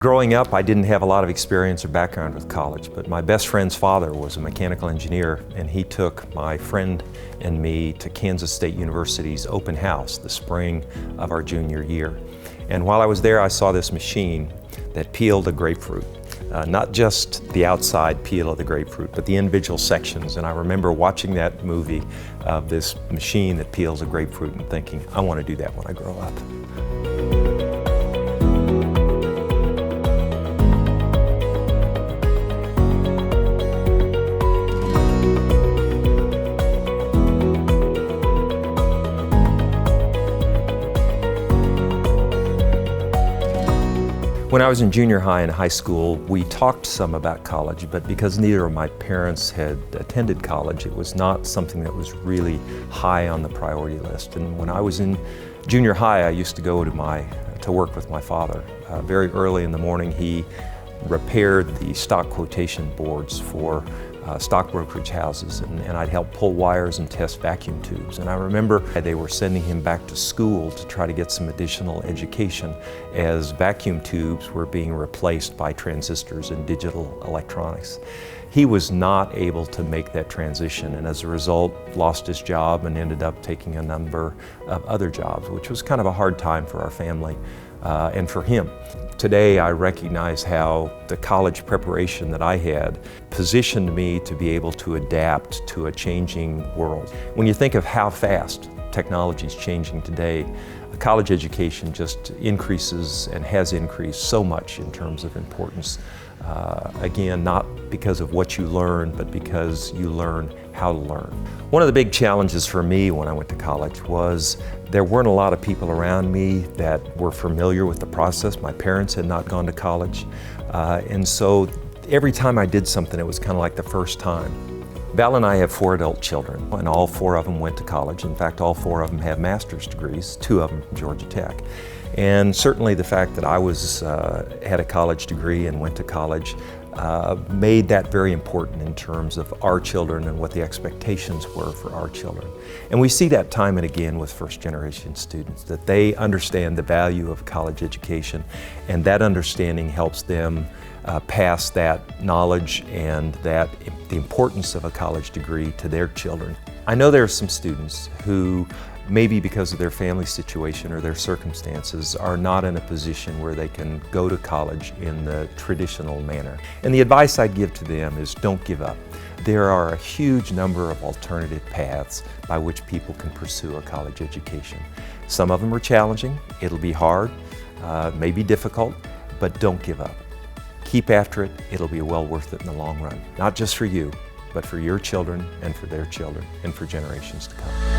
Growing up, I didn't have a lot of experience or background with college, but my best friend's father was a mechanical engineer, and he took my friend and me to Kansas State University's open house the spring of our junior year. And while I was there, I saw this machine that peeled a grapefruit. Not just the outside peel of the grapefruit, but the individual sections. And I remember watching that movie of this machine that peels a grapefruit and thinking, I want to do that when I grow up. When I was in junior high and high school, we talked some about college, but because neither of my parents had attended college, it was not something that was really high on the priority list. And when I was in junior high, I used to go to work with my father. Very early in the morning, he repaired the stock quotation boards for stock brokerage houses, and I'd help pull wires and test vacuum tubes. And I remember they were sending him back to school to try to get some additional education as vacuum tubes were being replaced by transistors and digital electronics. He was not able to make that transition, and as a result lost his job and ended up taking a number of other jobs, which was kind of a hard time for our family and for him. Today I recognize how the college preparation that I had positioned me to be able to adapt to a changing world. When you think of how fast technology is changing today, a college education just increases and has increased so much in terms of importance. Again, not because of what you learn, but because you learn how to learn. One of the big challenges for me when I went to college was there weren't a lot of people around me that were familiar with the process. My parents had not gone to college, and so every time I did something, it was kind of like the first time. Val and I have 4 adult children, and all 4 of them went to college. In fact, all 4 of them have master's degrees, 2 of them from Georgia Tech. And certainly the fact that I had a college degree and went to college made that very important in terms of our children and what the expectations were for our children. And we see that time and again with first-generation students, that they understand the value of college education, and that understanding helps them pass that knowledge and the importance of a college degree to their children. I know there are some students who maybe because of their family situation or their circumstances are not in a position where they can go to college in the traditional manner. And the advice I'd give to them is don't give up. There are a huge number of alternative paths by which people can pursue a college education. Some of them are challenging, it'll be hard, may be difficult, but don't give up. Keep after it, it'll be well worth it in the long run. Not just for you, but for your children and for their children and for generations to come.